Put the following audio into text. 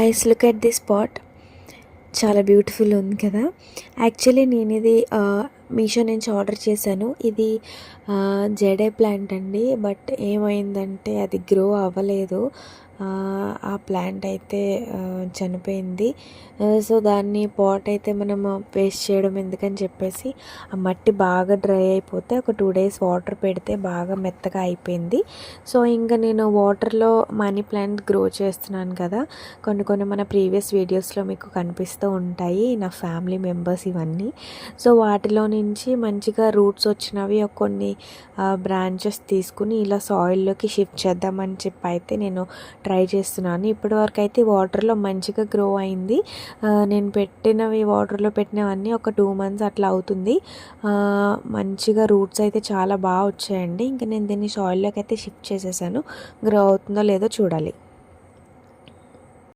Guys, look at this pot. చాలా beautiful ఉంది కదా. యాక్చువల్లీ నేను ఇది మీషో నుంచి ఆర్డర్ చేశాను. ఇది జెడే ప్లాంట్ అండి. బట్ ఏమైందంటే అది గ్రో అవ్వలేదు. ఆ ప్లాంట్ అయితే చనిపోయింది. సో దాన్ని పాట్ అయితే మనం వేస్ట్ చేయడం ఎందుకని చెప్పేసి ఆ మట్టి బాగా డ్రై అయిపోతే ఒక 2 days వాటర్ పెడితే బాగా మెత్తగా అయిపోయింది. సో ఇంకా నేను వాటర్లో మనీ ప్లాంట్ గ్రో చేస్తున్నాను కదా. కొన్ని మన ప్రీవియస్ వీడియోస్లో మీకు కనిపిస్తూ ఉంటాయి నా ఫ్యామిలీ మెంబర్స్ ఇవన్నీ. సో వాటిలో నుంచి మంచిగా రూట్స్ వచ్చినవి కొన్ని బ్రాంచెస్ తీసుకుని ఇలా సాయిల్లోకి షిఫ్ట్ చేద్దామని చెప్పి అయితే నేను ట్రై చేస్తున్నాను. ఇప్పటివరకు అయితే వాటర్లో మంచిగా గ్రో అయింది. నేను వాటర్లో పెట్టినవన్నీ ఒక 2 months అట్లా అవుతుంది. మంచిగా రూట్స్ అయితే చాలా బాగా వచ్చాయండి. ఇంకా నేను దీన్ని సాయిల్లోకి అయితే షిఫ్ట్ చేసేసాను. గ్రో అవుతుందో లేదో చూడాలి.